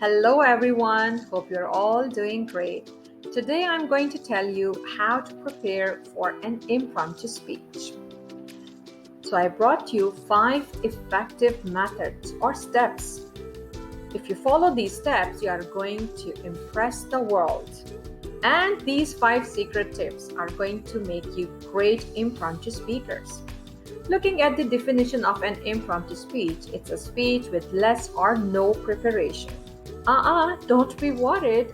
Hello, everyone. Hope you're all doing great. Today, I'm going to tell you how to prepare for an impromptu speech. So, I brought you 5 effective methods or steps. If you follow these steps, you are going to impress the world. And these 5 secret tips are going to make you great impromptu speakers. Looking at the definition of an impromptu speech, it's a speech with less or no preparation. Don't be worried.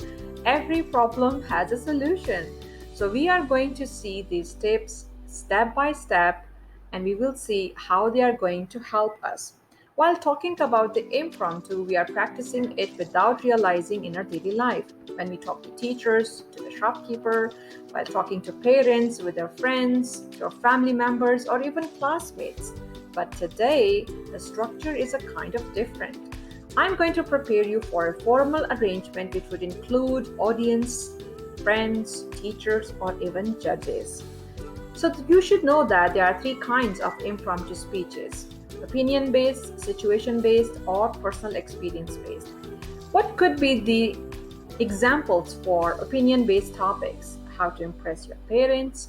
Every problem has a solution. So, we are going to see these tips step by step and we will see how they are going to help us. While talking about the impromptu, we are practicing it without realizing in our daily life. When we talk to teachers, to the shopkeeper, while talking to parents, with our friends, to our family members, or even classmates. But today, the structure is a kind of different. I'm going to prepare you for a formal arrangement which would include audience, friends, teachers, or even judges. So you should know that there are 3 kinds of impromptu speeches: opinion-based, situation-based, or personal experience-based. What could be the examples for opinion-based topics? How to impress your parents,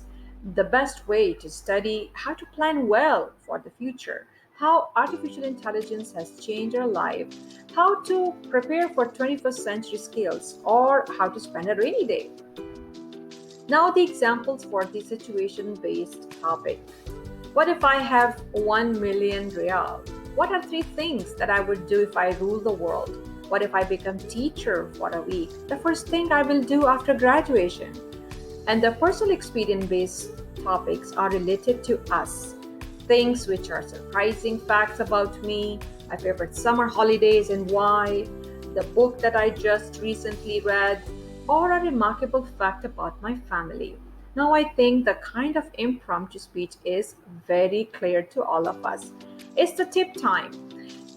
the best way to study, how to plan well for the future, how artificial intelligence has changed our life, how to prepare for 21st century skills, or how to spend a rainy day. Now, the examples for the situation based topic. What if I have 1 million real? What are 3 things that I would do if I rule the world? What if I become teacher for a week? The first thing I will do after graduation. And the personal experience based topics are related to us. Things which are surprising facts about me, my favorite summer holidays and why, the book that I just recently read, or a remarkable fact about my family. Now, I think the kind of impromptu speech is very clear to all of us. It's the tip time.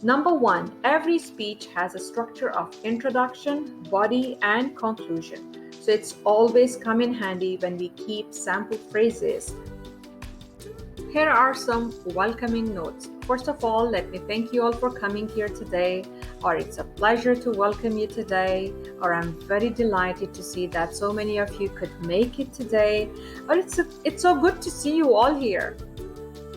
Number 1, every speech has a structure of introduction, body, and conclusion. So it's always come in handy when we keep sample phrases. Here are some welcoming notes. First of all, let me thank you all for coming here today, or it's a pleasure to welcome you today, or I'm very delighted to see that so many of you could make it today, or it's so good to see you all here.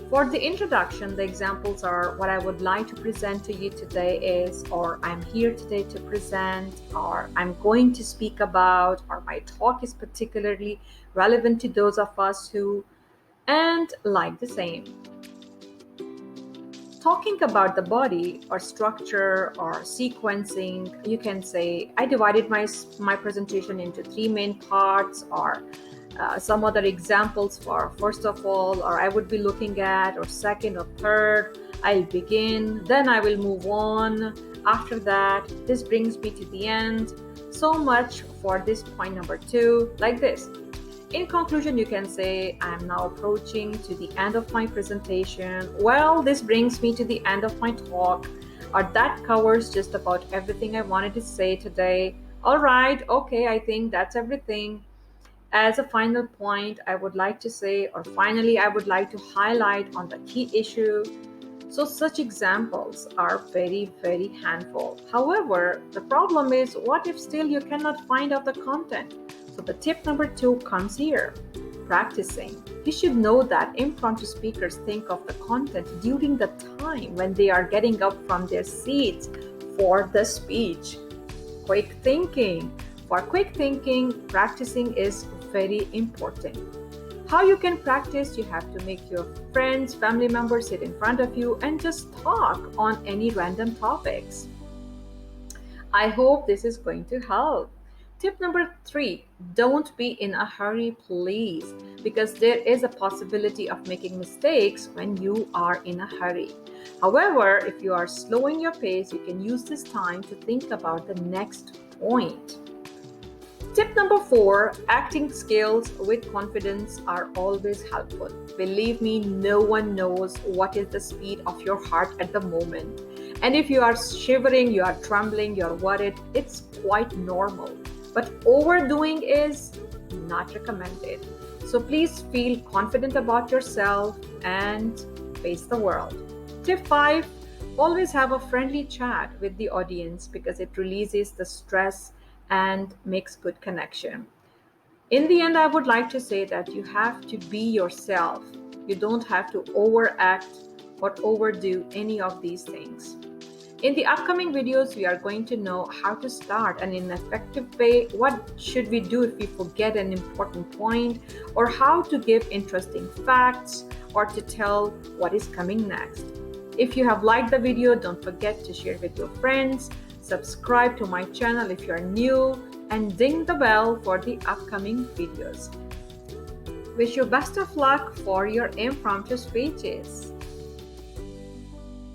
For the introduction, the examples are what I would like to present to you today is, or I'm here today to present, or I'm going to speak about, or my talk is particularly relevant to those of us who and like the same. Talking about the body or structure or sequencing, you can say I divided my presentation into 3 main parts, or some other examples for first of all, or I would be looking at, or second or third. I'll begin, then I will move on. After that, this brings me to the end. So much for this point number 2, like this. In conclusion, you can say, I am now approaching to the end of my presentation. Well, this brings me to the end of my talk, or that covers just about everything I wanted to say today. All right, okay, I think that's everything. As a final point, I would like to say, or finally, I would like to highlight on the key issue. So such examples are very, very handful. However, the problem is, what if still you cannot find out the content? So the tip number 2 comes here. Practicing. You should know that impromptu speakers think of the content during the time when they are getting up from their seats for the speech. Quick thinking. For quick thinking, practicing is very important. How you can practice? You have to make your friends, family members sit in front of you and just talk on any random topics. I hope this is going to help. Tip number 3, don't be in a hurry, please, because there is a possibility of making mistakes when you are in a hurry. However, if you are slowing your pace, you can use this time to think about the next point. Tip number 4, acting skills with confidence are always helpful. Believe me, no one knows what is the speed of your heart at the moment. And if you are shivering, you are trembling, you are worried, it's quite normal. But overdoing is not recommended. So please feel confident about yourself and face the world. Tip 5, Always have a friendly chat with the audience because it releases the stress and makes good connection. In the end, I would like to say that you have to be yourself. You don't have to overact or overdo any of these things. In the upcoming videos, we are going to know how to start and in an effective way. What should we do if we forget an important point, or how to give interesting facts, or to tell what is coming next. If you have liked the video, don't forget to share with your friends, subscribe to my channel if you are new, and ding the bell for the upcoming videos. Wish you best of luck for your impromptu speeches.